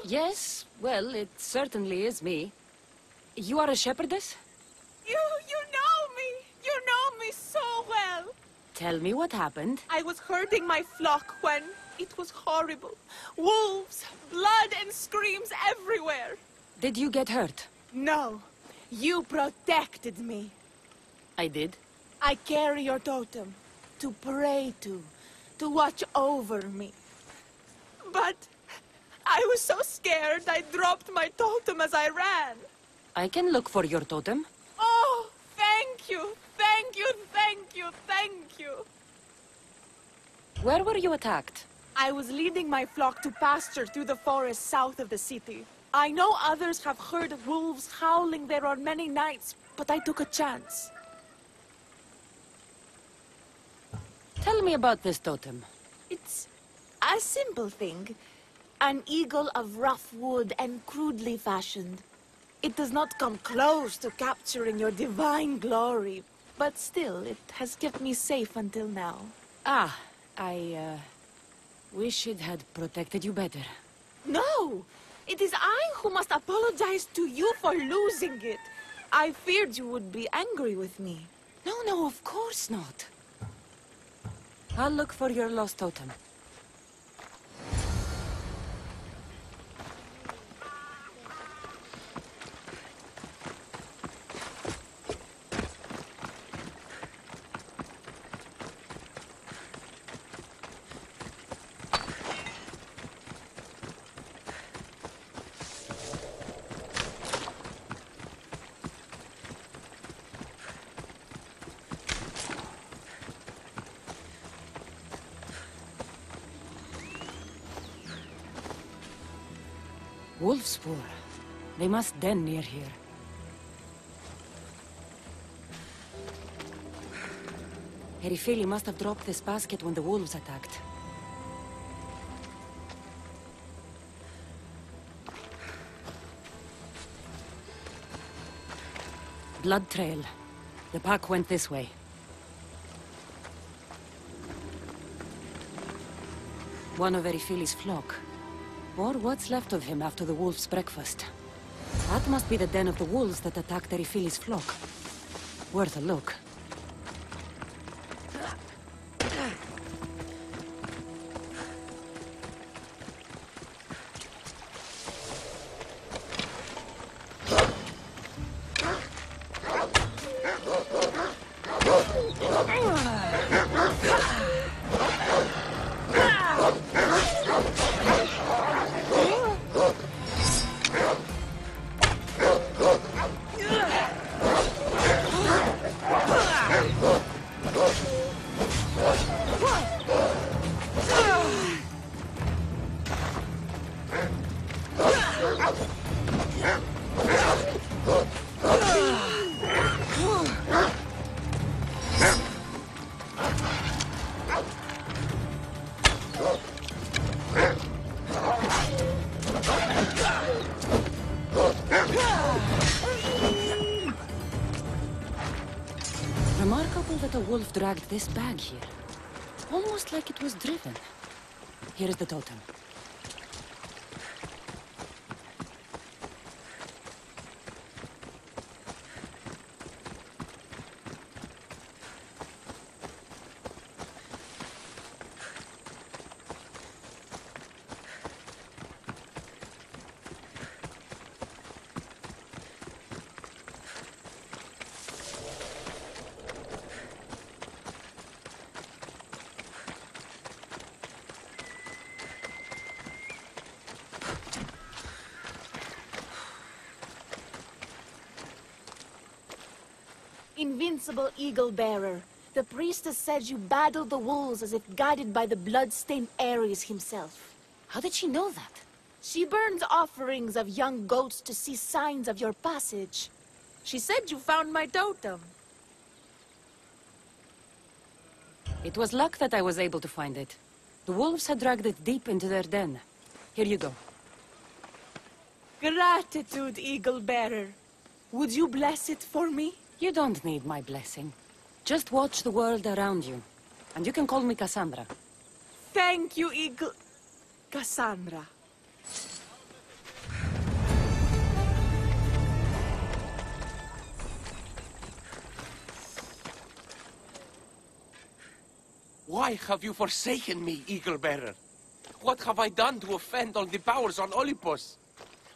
Yes, well, it certainly is me. You are a shepherdess? You know me! You know me so well! Tell me what happened. I was herding my flock when it was horrible. Wolves, blood and screams everywhere. Did you get hurt? No, you protected me. I did. I carry your totem to pray to watch over me. But I was so scared I dropped my totem as I ran. I can look for your totem. Oh, thank you, thank you, thank you, thank you. Where were you attacked? I was leading my flock to pasture through the forest south of the city. I know others have heard wolves howling there on many nights, but I took a chance. Tell me about this totem. It's a simple thing. An eagle of rough wood and crudely fashioned. It does not come close to capturing your divine glory, but still, it has kept me safe until now. Ah, I wish it had protected you better. No! It is I who must apologize to you for losing it. I feared you would be angry with me. No, of course not. I'll look for your lost totem. Wolf spoor. They must den near here. Erifili must have dropped this basket when the wolves attacked. Blood trail. The pack went this way. One of Erifili's flock. Or what's left of him after the wolf's breakfast. That must be the den of the wolves that attacked Erifili's flock. Worth a look. Remarkable that a wolf dragged this bag here. Almost like it was driven. Here is the totem. Invincible Eagle Bearer, the priestess said you battled the wolves as if guided by the blood-stained Ares himself. How did she know that? She burns offerings of young goats to see signs of your passage. She said you found my totem. It was luck that I was able to find it. The wolves had dragged it deep into their den. Here you go. Gratitude, Eagle Bearer. Would you bless it for me? You don't need my blessing. Just watch the world around you. And you can call me Kassandra. Thank you, Eagle... Kassandra. Why have you forsaken me, Eagle-Bearer? What have I done to offend all the powers on Olympos?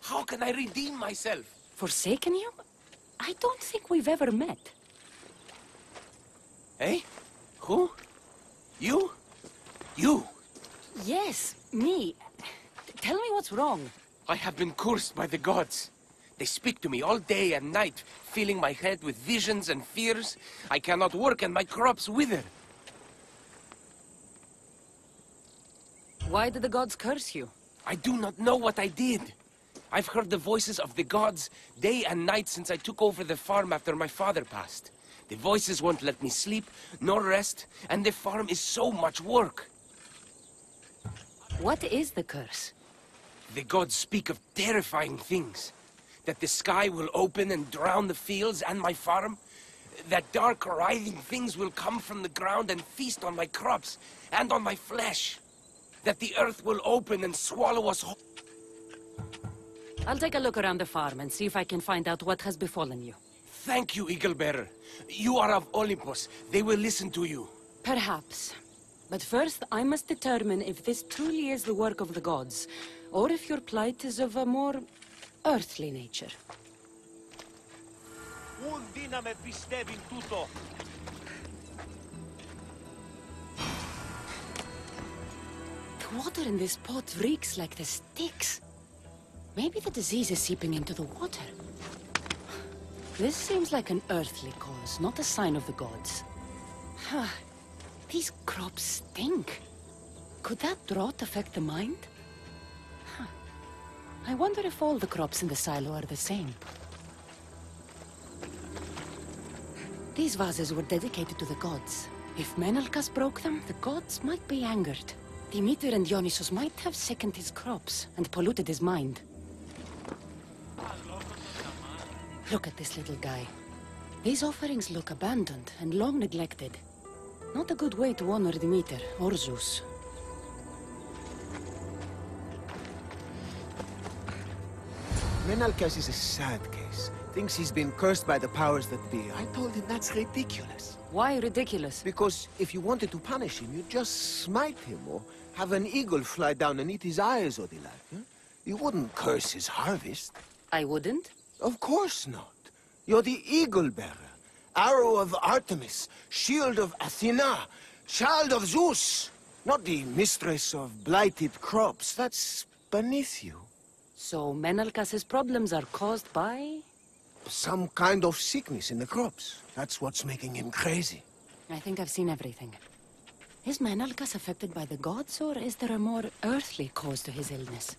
How can I redeem myself? Forsaken you? I don't think we've ever met. Eh? Who? You? You! Yes, me. Tell me what's wrong. I have been cursed by the gods. They speak to me all day and night, filling my head with visions and fears. I cannot work and my crops wither. Why did the gods curse you? I do not know what I did. I've heard the voices of the gods day and night since I took over the farm after my father passed. The voices won't let me sleep, nor rest, and the farm is so much work. What is the curse? The gods speak of terrifying things. That the sky will open and drown the fields and my farm. That dark, writhing things will come from the ground and feast on my crops and on my flesh. That the earth will open and swallow us whole. I'll take a look around the farm and see if I can find out what has befallen you. Thank you, Eagle-Bearer. You are of Olympos. They will listen to you. Perhaps. But first, I must determine if this truly is the work of the gods, or if your plight is of a more earthly nature. The water in this pot reeks like the Styx. Maybe the disease is seeping into the water. This seems like an earthly cause, not a sign of the gods. These crops stink. Could that drought affect the mind? I wonder if all the crops in the silo are the same. These vases were dedicated to the gods. If Menalcas broke them, the gods might be angered. Demeter and Dionysus might have sickened his crops and polluted his mind. Look at this little guy. These offerings look abandoned and long neglected. Not a good way to honor Demeter or Zeus. Menalcas is a sad case. Thinks he's been cursed by the powers that be. I told him that's ridiculous. Why ridiculous? Because if you wanted to punish him, you'd just smite him or have an eagle fly down and eat his eyes or the like. Huh? You wouldn't curse his harvest. I wouldn't? Of course not. You're the eagle-bearer. Arrow of Artemis, shield of Athena, child of Zeus. Not the mistress of blighted crops. That's beneath you. So Menalcas's problems are caused by? Some kind of sickness in the crops. That's what's making him crazy. I think I've seen everything. Is Menalcas affected by the gods, or is there a more earthly cause to his illness?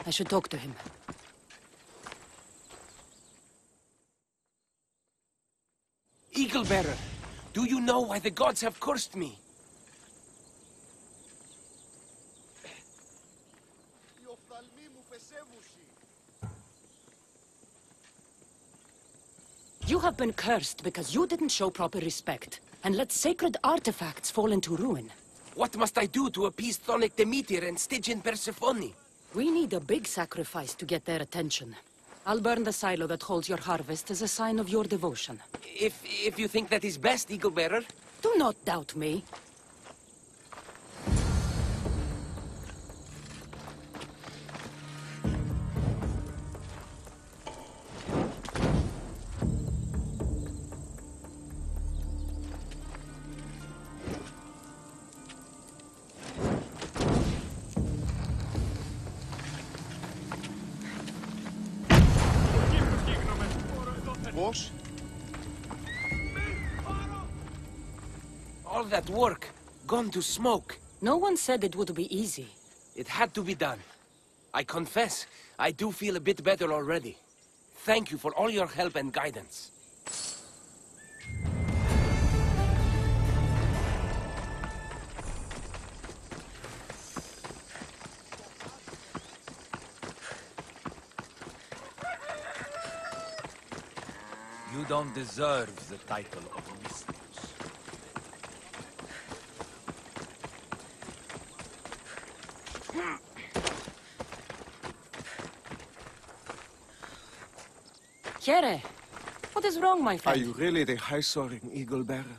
I should talk to him. Eagle-Bearer, do you know why the gods have cursed me? You have been cursed because you didn't show proper respect, and let sacred artifacts fall into ruin. What must I do to appease Chthonic Demeter and Stygian Persephone? We need a big sacrifice to get their attention. I'll burn the silo that holds your harvest as a sign of your devotion. If you think that is best, Eagle-Bearer. Do not doubt me. All that work, gone to smoke. No one said it would be easy. It had to be done. I confess, I do feel a bit better already. Thank you for all your help and guidance. You don't deserve the title of mistress. Kere, what is wrong, my Are friend? you really the high-soaring eagle-bearer?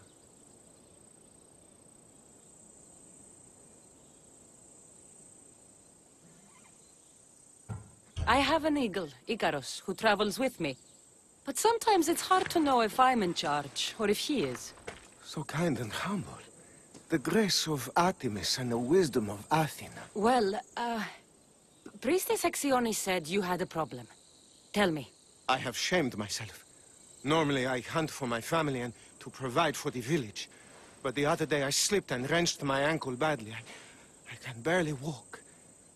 I have an eagle, Icarus, who travels with me. But sometimes it's hard to know if I'm in charge, or if he is. So kind and humble. The grace of Artemis and the wisdom of Athena. Well, Priestess Exione said you had a problem. Tell me. I have shamed myself. Normally I hunt for my family and to provide for the village. But the other day I slipped and wrenched my ankle badly. I can barely walk.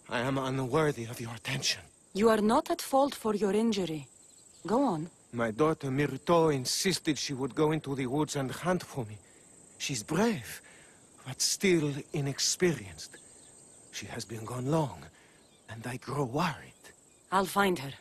I am unworthy of your attention. You are not at fault for your injury. Go on. My daughter Myrto insisted she would go into the woods and hunt for me. She's brave, but still inexperienced. She has been gone long, and I grow worried. I'll find her.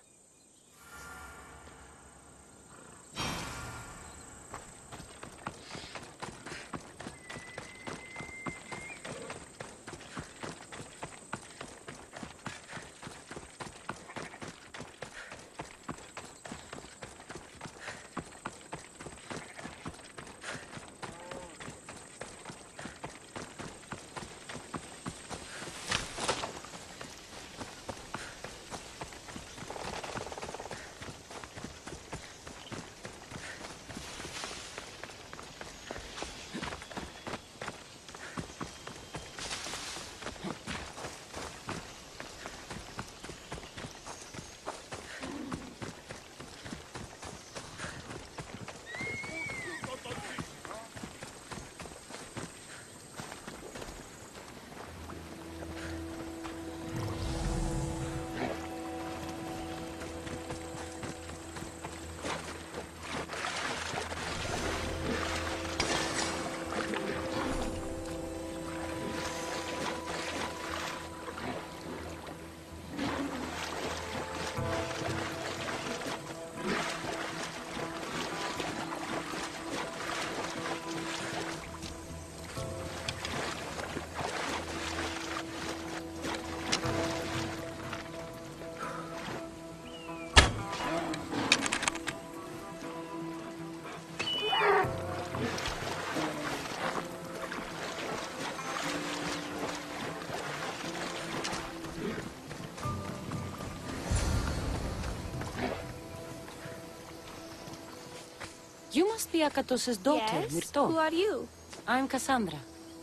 You must be Akatos' daughter, Yes? Myrto. Who are you? I'm Kassandra.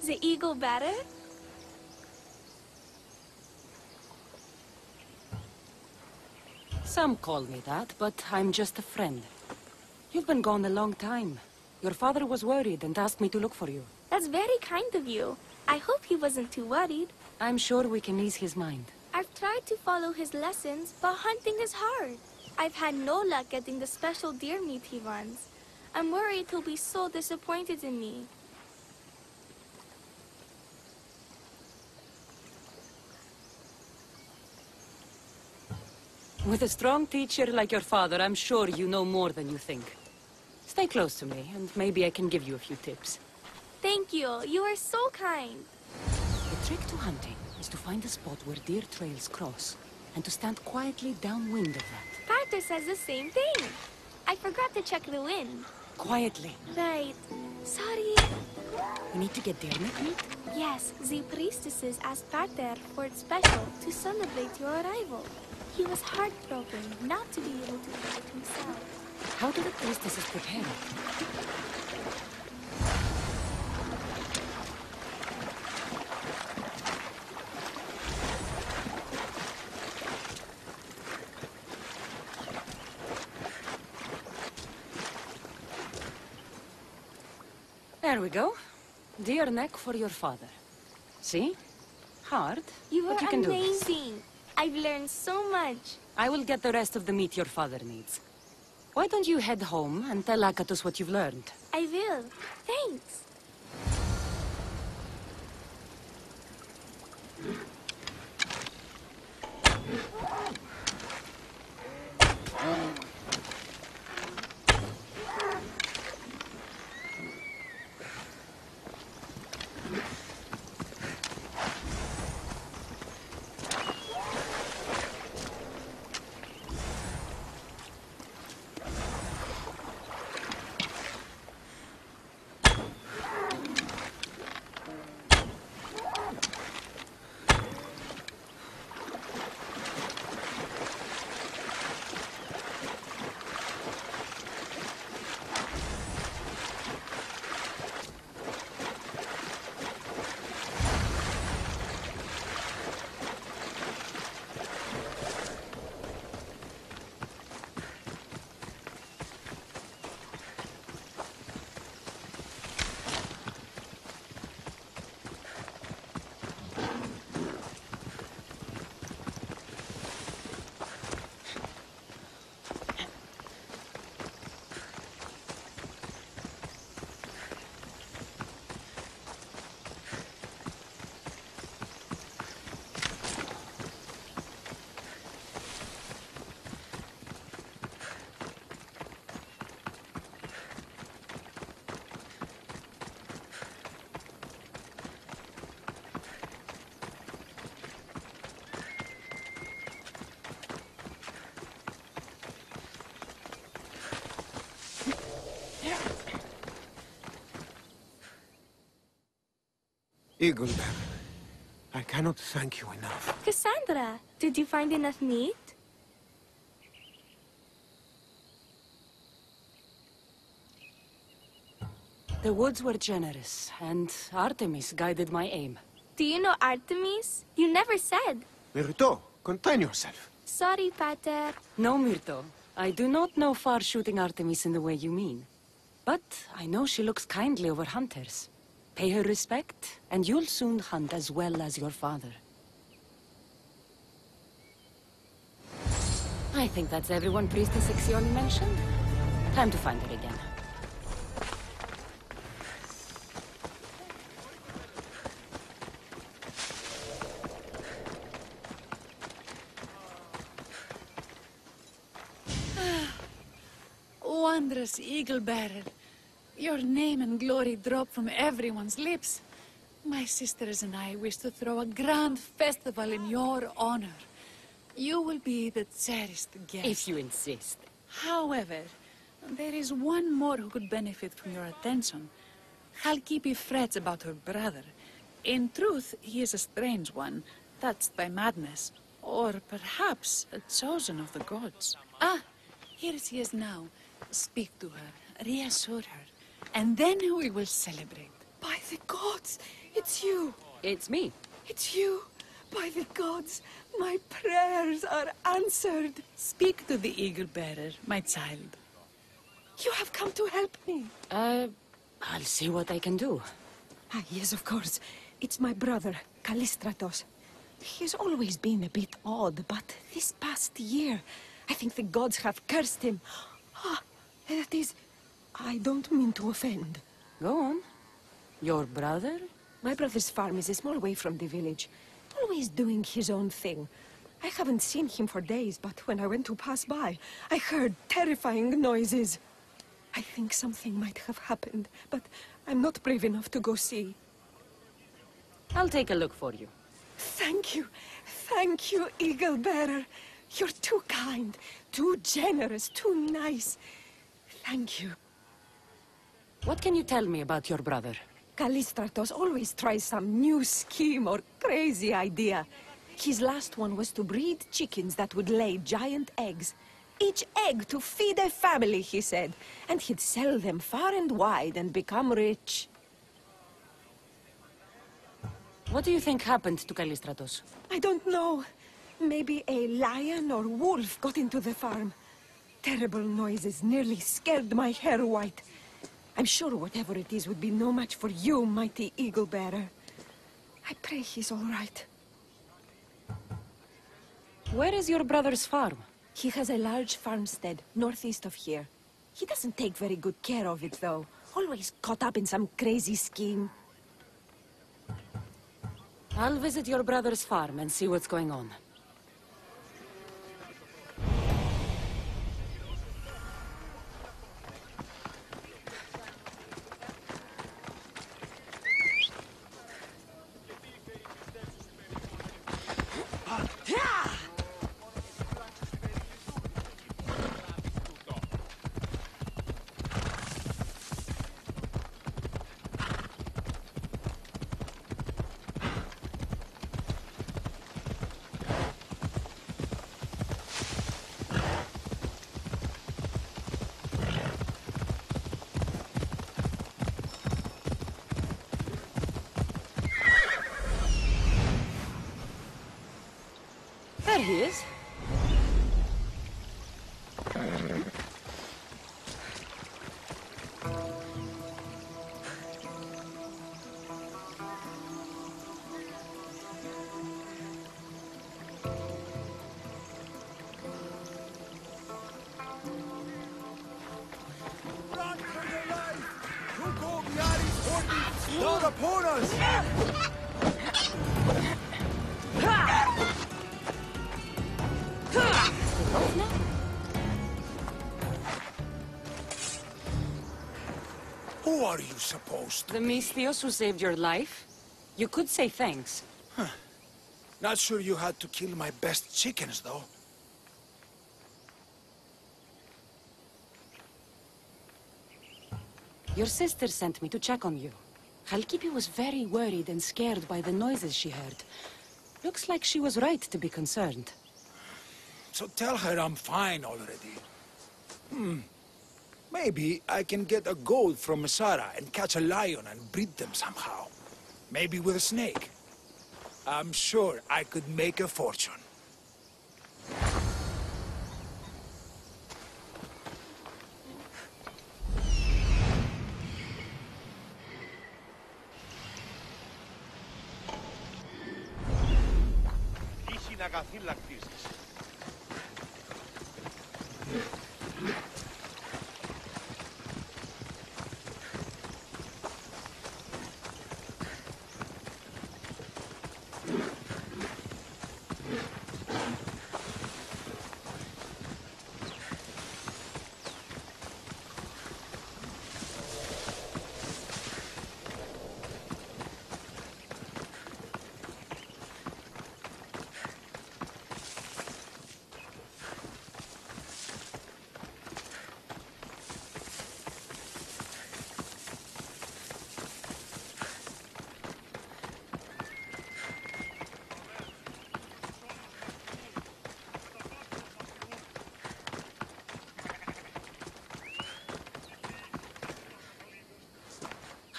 The eagle bearer? Some call me that, but I'm just a friend. You've been gone a long time. Your father was worried and asked me to look for you. That's very kind of you. I hope he wasn't too worried. I'm sure we can ease his mind. I've tried to follow his lessons, but hunting is hard. I've had no luck getting the special deer meat he wants. I'm worried he'll be so disappointed in me. With a strong teacher like your father, I'm sure you know more than you think. Stay close to me, and maybe I can give you a few tips. Thank you. You are so kind. The trick to hunting is to find a spot where deer trails cross, and to stand quietly downwind of that. Carter says the same thing. I forgot to check the wind. Quietly. Right. Sorry. We need to get deer meat? Yes, the priestesses asked Carter for it special to celebrate your arrival. He was heartbroken not to be able to eat it himself. How do the priestesses prepare it? There we go. Deer neck for your father. See? Hard, You but are you can do this. amazing. I've learned so much. I will get the rest of the meat your father needs. Why don't you head home and tell Akatos what you've learned? I will. Thanks. Eagle Bearer, I cannot thank you enough. Kassandra, did you find enough meat? The woods were generous, and Artemis guided my aim. Do you know Artemis? You never said. Myrto, contain yourself. Sorry, Pater. No, Myrto. I do not know far-shooting Artemis in the way you mean. But I know she looks kindly over hunters. Pay her respect, and you'll soon hunt as well as your father. I think that's everyone Priestess Ixion mentioned. Time to find her again. Wondrous Eagle Bearer, your name and glory drop from everyone's lips. My sisters and I wish to throw a grand festival in your honor. You will be the cherished guest. If you insist. However, there is one more who could benefit from your attention. Halkipi frets about her brother. In truth, he is a strange one, touched by madness. Or perhaps a chosen of the gods. Ah, here she is now. Speak to her, reassure her, and then we will celebrate. By the gods, it's you. It's me. It's you. By the gods, my prayers are answered. Speak to the Eagle Bearer, my child. You have come to help me. I'll see what I can do. Ah, yes, of course. It's my brother, Callistratos. He's always been a bit odd, but this past year, I think the gods have cursed him. Ah, that is... I don't mean to offend. Go on. Your brother? My brother's farm is a small way from the village. Always doing his own thing. I haven't seen him for days, but when I went to pass by, I heard terrifying noises. I think something might have happened, but I'm not brave enough to go see. I'll take a look for you. Thank you. Thank you, Eagle Bearer. You're too kind, too generous, too nice. Thank you. What can you tell me about your brother? Callistratos always tries some new scheme or crazy idea. His last one was to breed chickens that would lay giant eggs. Each egg to feed a family, he said. And he'd sell them far and wide and become rich. What do you think happened to Callistratos? I don't know. Maybe a lion or wolf got into the farm. Terrible noises nearly scared my hair white. I'm sure whatever it is would be no match for you, mighty Eagle Bearer. I pray he's all right. Where is your brother's farm? He has a large farmstead northeast of here. He doesn't take very good care of it, though. Always caught up in some crazy scheme. I'll visit your brother's farm and see what's going on. There he is. Run for your life! Not upon us! Who are you supposed to The Misthios who saved your life? You could say thanks. Not sure you had to kill my best chickens, though. Your sister sent me to check on you. Halkipi was very worried and scared by the noises she heard. Looks like she was right to be concerned. So tell her I'm fine already. Maybe I can get a gold from Masara and catch a lion and breed them somehow. Maybe with a snake. I'm sure I could make a fortune.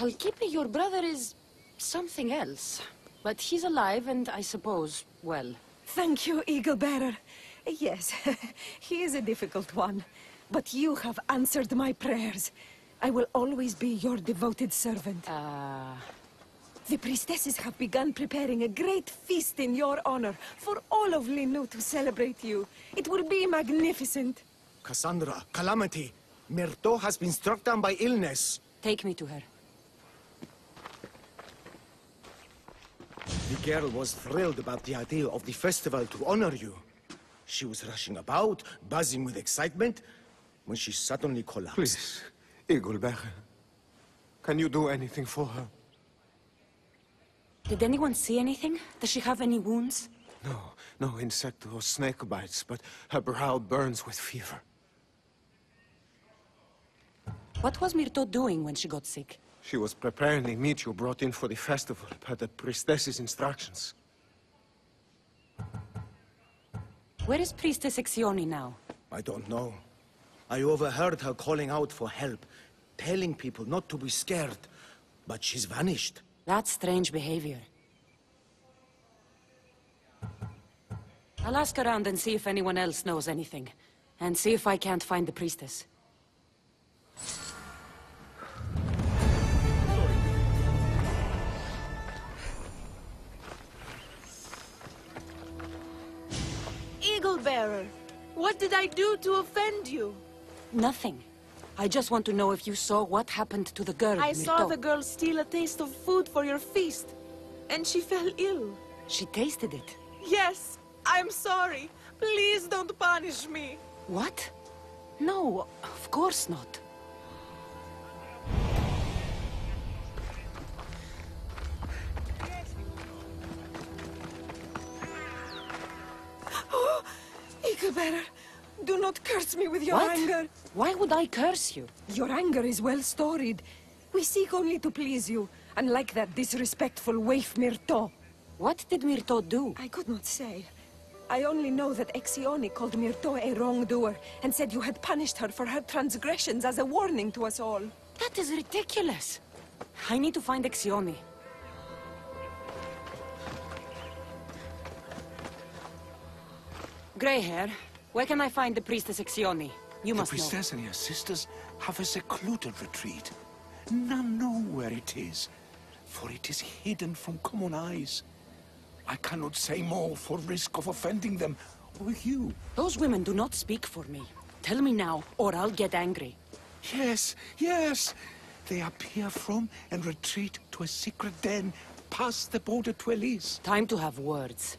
Halkipi, your brother is something else. But he's alive and I suppose, well. Thank you, Eagle Bearer. Yes, he is a difficult one. But you have answered my prayers. I will always be your devoted servant. The priestesses have begun preparing a great feast in your honor for all of Linu to celebrate you. It will be magnificent. Kassandra, calamity. Myrto has been struck down by illness. Take me to her. The girl was thrilled about the idea of the festival to honor you. She was rushing about, buzzing with excitement, when she suddenly collapsed. Please, Eagle Bearer. Can you do anything for her? Did anyone see anything? Does she have any wounds? No insect or snake bites, but her brow burns with fever. What was Myrto doing when she got sick? She was preparing the meat you brought in for the festival, per the priestess's instructions. Where is Priestess Exioni now? I don't know. I overheard her calling out for help, telling people not to be scared, but she's vanished. That's strange behavior. I'll ask around and see if anyone else knows anything. And see if I can't find the priestess. Eagle Bearer, what did I do to offend you? Nothing. I just want to know if you saw what happened to the girl, I saw Myrto. the girl steal a taste of food for your feast, and she fell ill. She tasted it. Yes, I'm sorry. Please don't punish me. What? No, of course not. Oh, Eagle Bearer, do not curse me with your What? anger. Why would I curse you? Your anger is well storied. We seek only to please you, unlike that disrespectful waif Myrto. What did Myrto do? I could not say. I only know that Exioni called Myrto a wrongdoer and said you had punished her for her transgressions as a warning to us all. That is ridiculous. I need to find Exioni. Grey hair, where can I find the priestess Exioni? You must The know. priestess and her sisters have a secluded retreat. None know where it is, for it is hidden from common eyes. I cannot say more for risk of offending them, or you. Those women do not speak for me. Tell me now, or I'll get angry. Yes, yes. They appear from and retreat to a secret den past the border to Elis. Time to have words.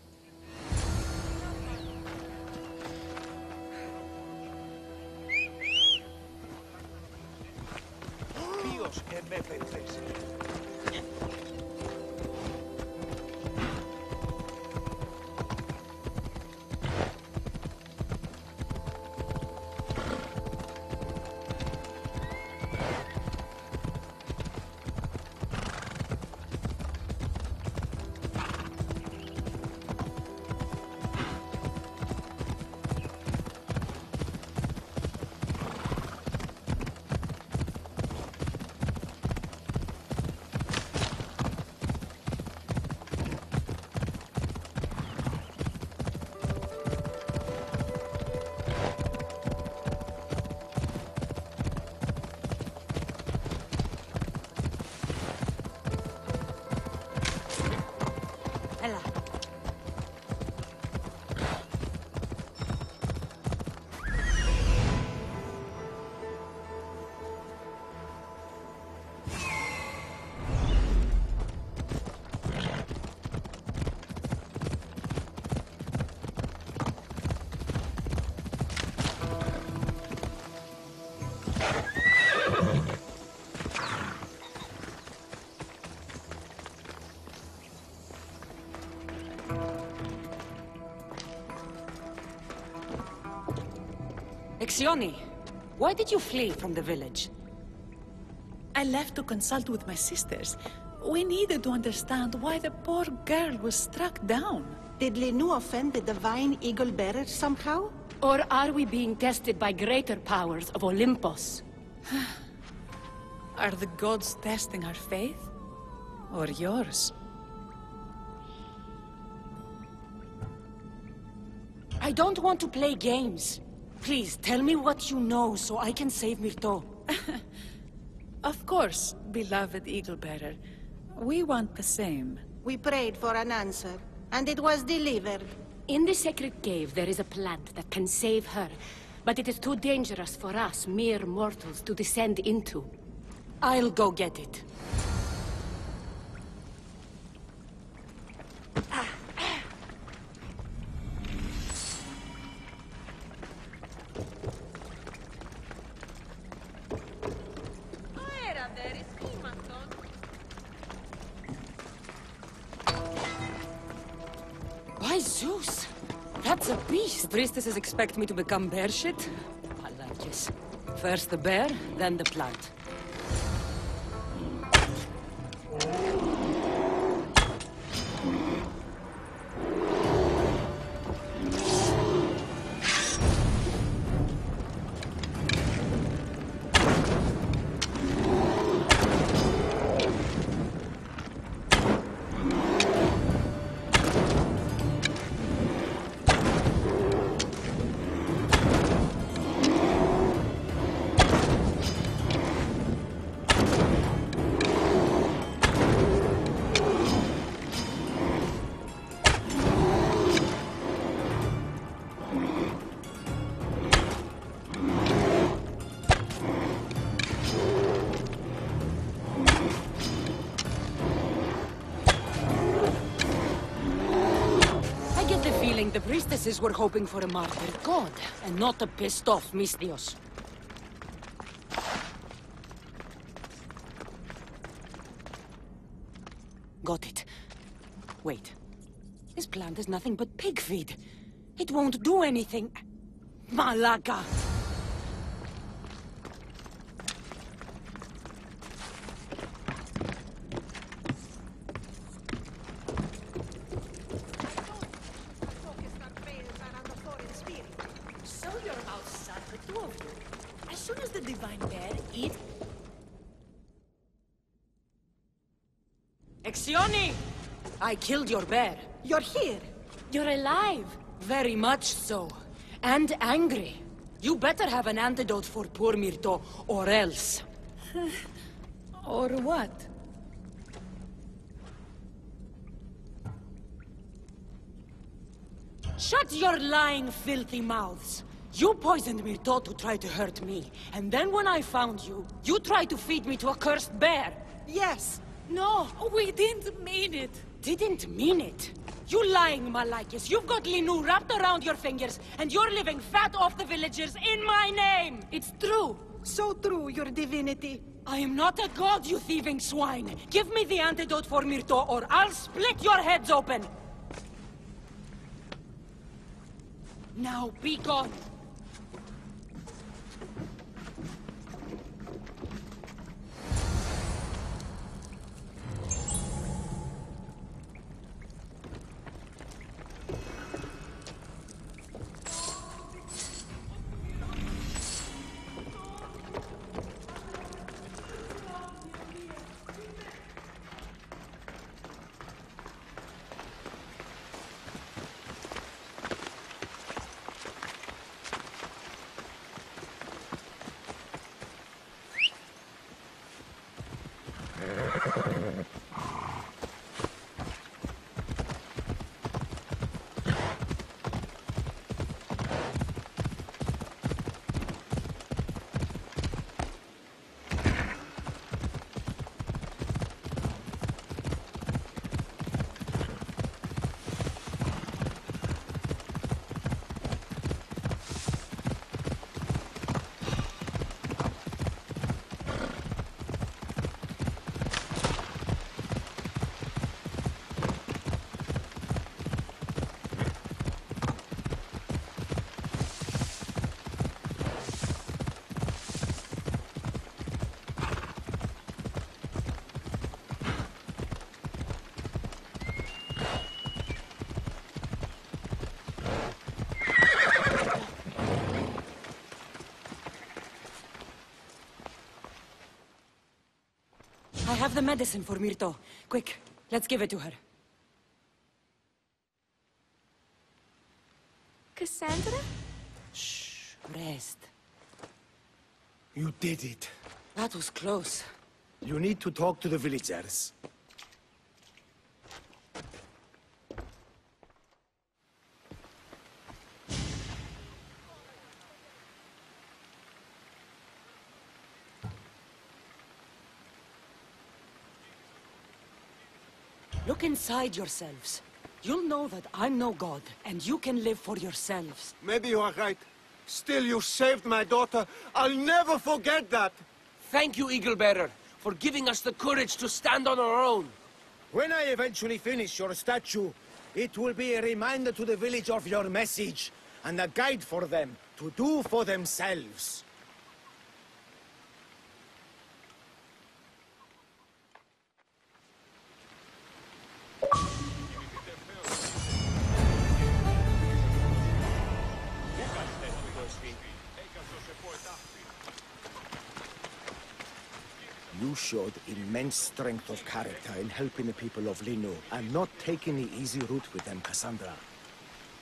Exioni, why did you flee from the village? I left to consult with my sisters. We needed to understand why the poor girl was struck down. Did Linu offend the divine eagle bearer somehow? Or are we being tested by greater powers of Olympos? Are the gods testing our faith? Or yours? I don't want to play games. Please, tell me what you know so I can save Myrto. Of course, beloved eagle bearer. We want the same. We prayed for an answer, and it was delivered. In the sacred cave, there is a plant that can save her, but it is too dangerous for us, mere mortals, to descend into. I'll go get it. By Zeus! That's a beast! Priestesses expect me to become bear shit? I like this. First the bear, then the plant. The priestesses were hoping for a martyr god, and not a pissed-off Mystios. Got it. Wait. This plant is nothing but pig feed. It won't do anything. Malaka! Exioni! I killed your bear. You're here. You're alive. Very much so. And angry. You better have an antidote for poor Myrto, or else. Or what? Shut your lying, filthy mouths. You poisoned Myrto to try to hurt me. And then when I found you, you tried to feed me to a cursed bear. Yes. No, we didn't mean it. Didn't mean it? You lying Malakis. You've got Linu wrapped around your fingers, and you're living fat off the villagers in my name! It's true! So true, your divinity. I am not a god, you thieving swine! Give me the antidote for Myrto, or I'll split your heads open! Now be gone! have the medicine for Myrto. Quick, let's give it to her. Kassandra? Shh, rest. You did it. That was close. You need to talk to the villagers. Look inside yourselves. You'll know that I'm no god, and you can live for yourselves. Maybe you are right. Still, you saved my daughter. I'll never forget that. Thank you, Eagle Bearer, for giving us the courage to stand on our own. When I eventually finish your statue, it will be a reminder to the village of your message, and a guide for them to do for themselves. You showed immense strength of character in helping the people of Lino, and not taking the easy route with them, Kassandra.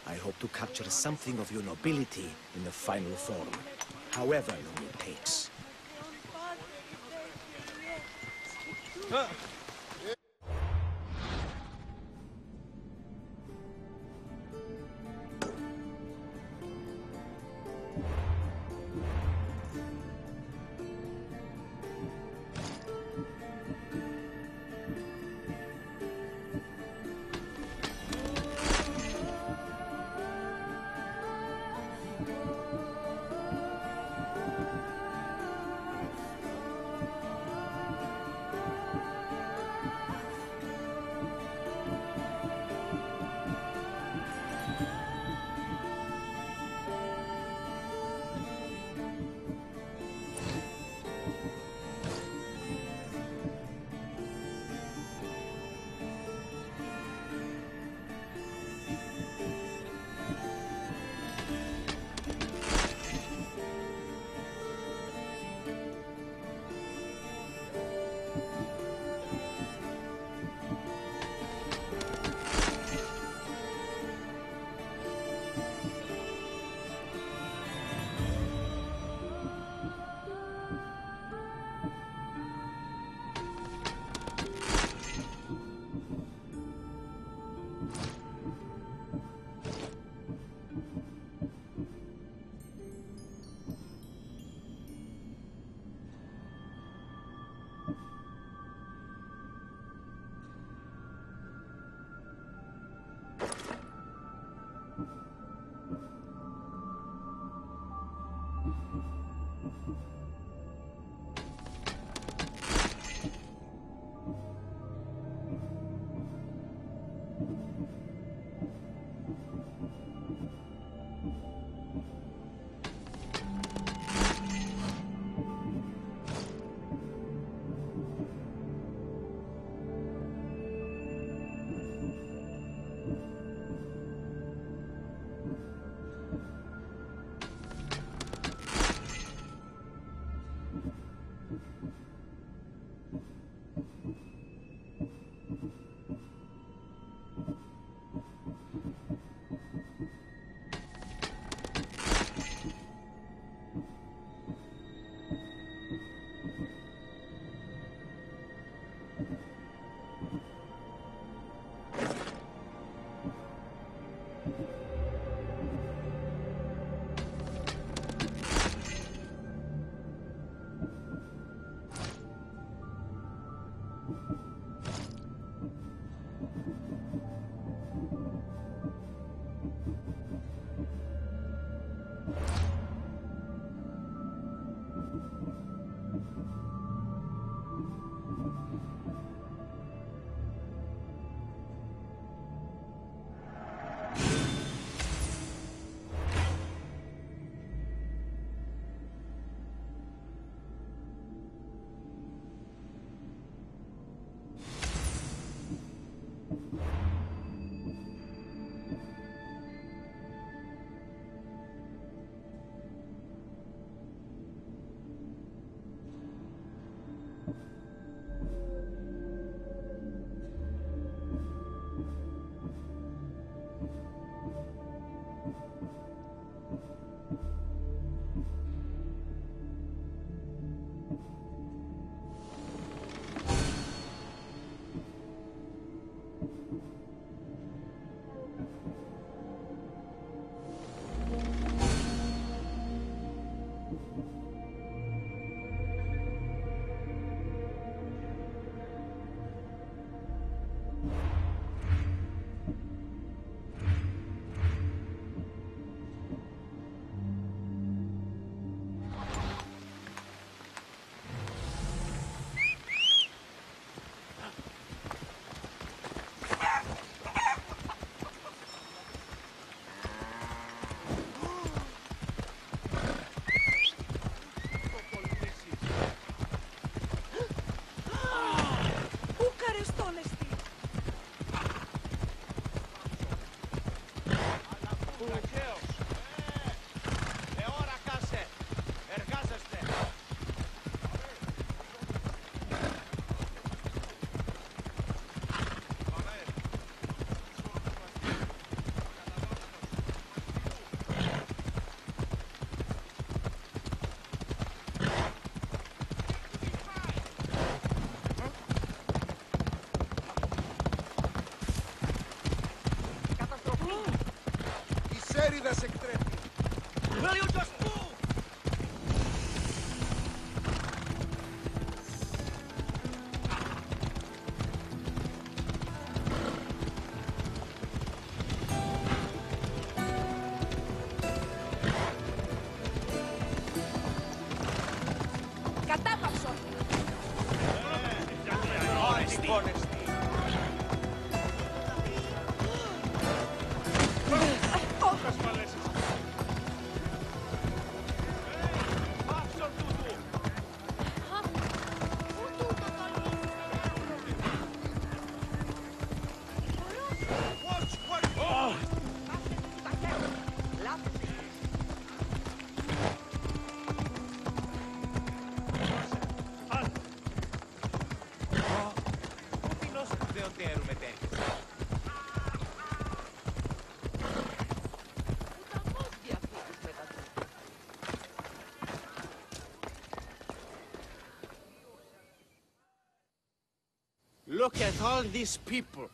I hope to capture something of your nobility in the final form, however long it takes. ημέριδας εκτρέπει. Will you just move? Κατάπαυσο! Look at all these people.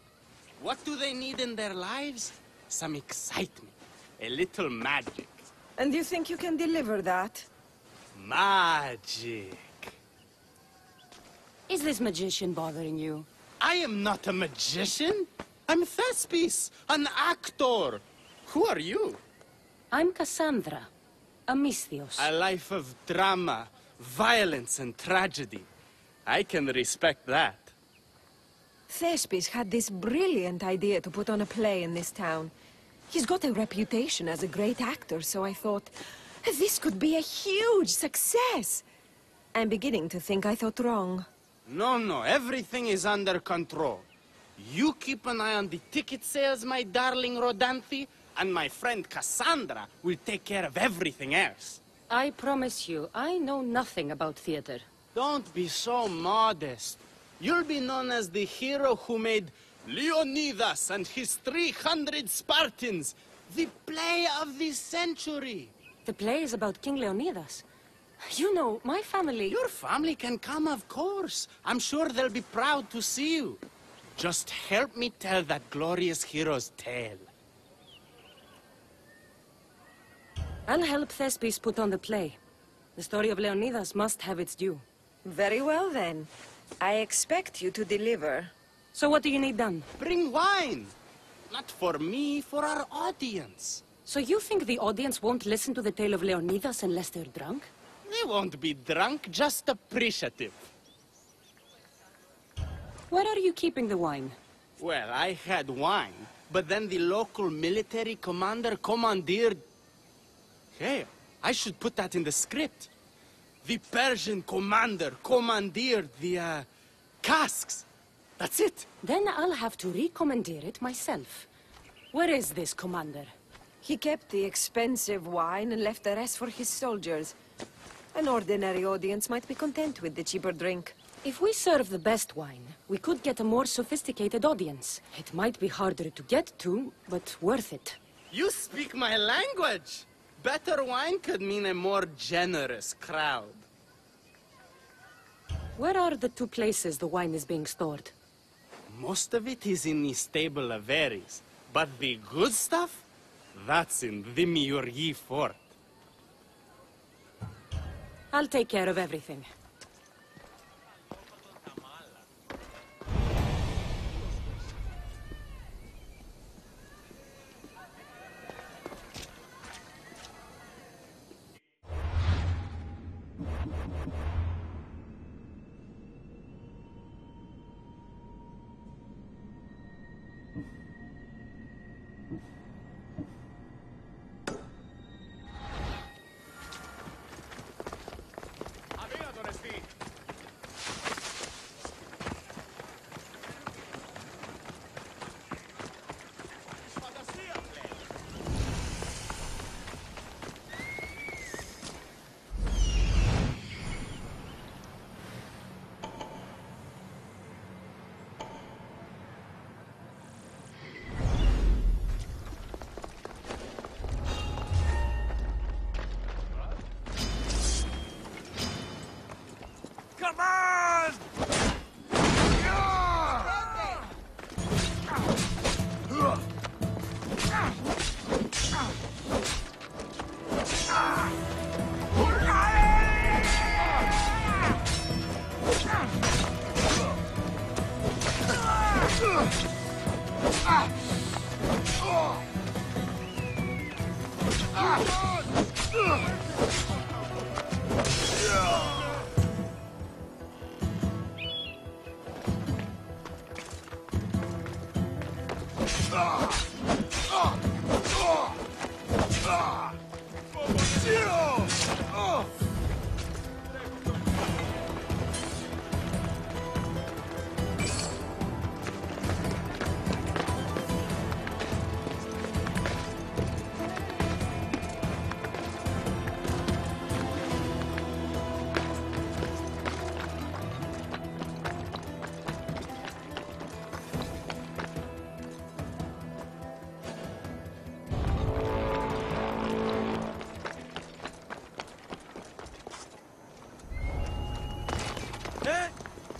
What do they need in their lives? Some excitement. A little magic. And you think you can deliver that? Magic. Is this magician bothering you? I am not a magician. I'm Thespis, an actor. Who are you? I'm Kassandra, a Misthios. A life of drama, violence, and tragedy. I can respect that. Thespis had this brilliant idea to put on a play in this town. He's got a reputation as a great actor, so I thought, this could be a huge success. I'm beginning to think I thought wrong. No, everything is under control. You keep an eye on the ticket sales, my darling Rodanthi, and my friend Kassandra will take care of everything else. I promise you, I know nothing about theater. Don't be so modest. You'll be known as the hero who made Leonidas and His 300 Spartans, the play of the century. The play is about King Leonidas. You know, my family... Your family can come, of course. I'm sure they'll be proud to see you. Just help me tell that glorious hero's tale. I'll help Thespis put on the play. The story of Leonidas must have its due. Very well, then. I expect you to deliver. So what do you need done? Bring wine. Not for me, for our audience. So you think the audience won't listen to the tale of Leonidas unless they're drunk? They won't be drunk, just appreciative. Where are you keeping the wine? Well, I had wine, but then the local military commander commandeered... Hey, I should put that in the script. The Persian commander commandeered the, casks. That's it. Then I'll have to recommandeer it myself. Where is this commander? He kept the expensive wine and left the rest for his soldiers. An ordinary audience might be content with the cheaper drink. If we serve the best wine, we could get a more sophisticated audience. It might be harder to get to, but worth it. You speak my language. Better wine could mean a more generous crowd. Where are the two places the wine is being stored? Most of it is in the stable of Elis, but the good stuff, that's in the Miurgi fort. I'll take care of everything.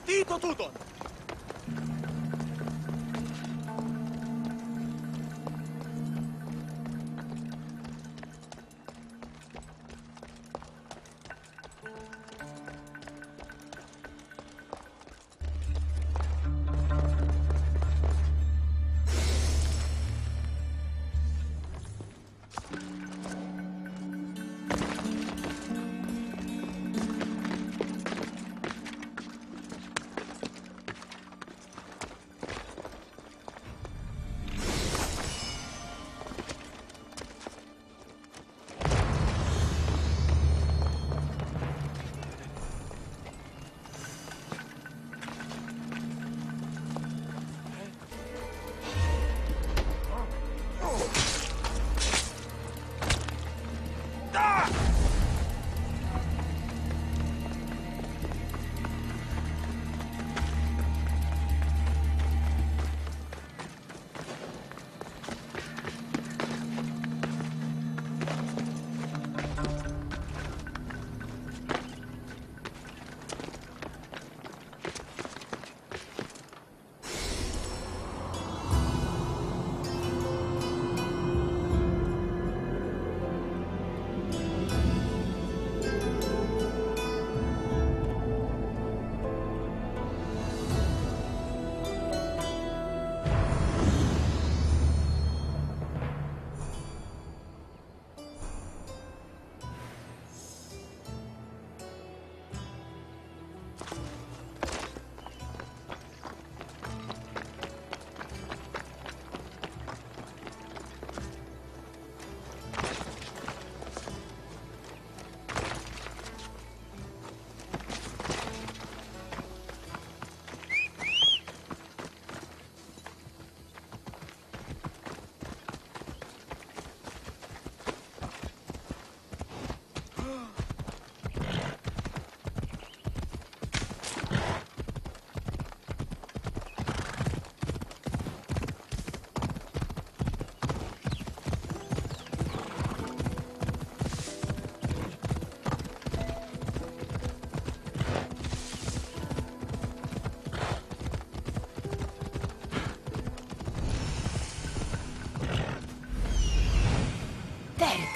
Τίτο τούτον!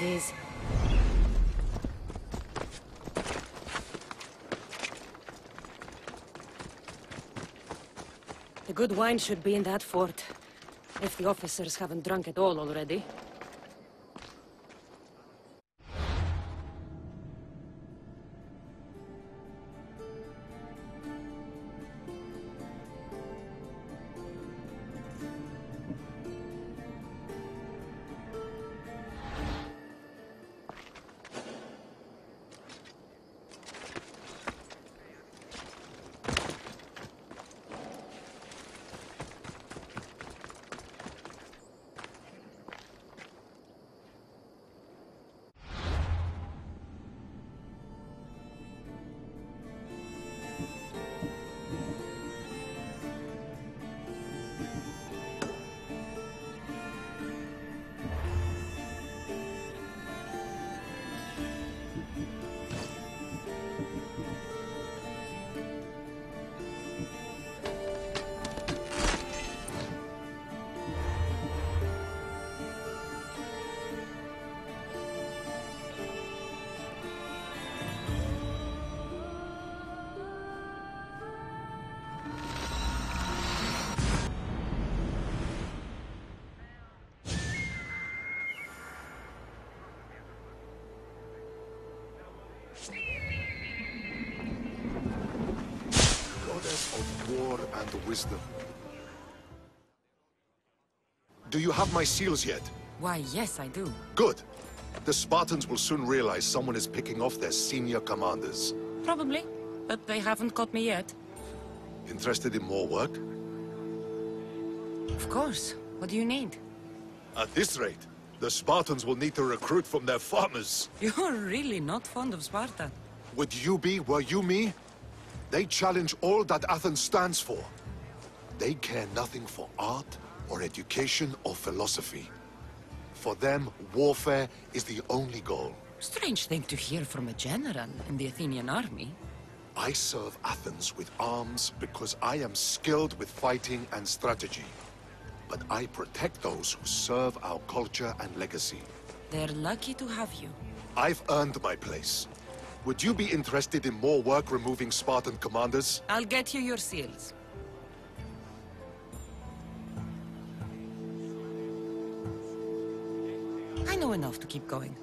It is. The good wine should be in that fort, if the officers haven't drunk it all already. valor and wisdom. Do you have my seals yet? Why, yes, I do. Good. The Spartans will soon realize someone is picking off their senior commanders. Probably, but they haven't caught me yet. Interested in more work? Of course. What do you need? At this rate, the Spartans will need to recruit from their farmers. You're really not fond of Sparta. Would you be, were you me? They challenge all that Athens stands for. They care nothing for art, or education, or philosophy. For them, warfare is the only goal. Strange thing to hear from a general in the Athenian army. I serve Athens with arms because I am skilled with fighting and strategy. But I protect those who serve our culture and legacy. They're lucky to have you. I've earned my place. Would you be interested in more work removing Spartan commanders? I'll get you your seals. I know enough to keep going.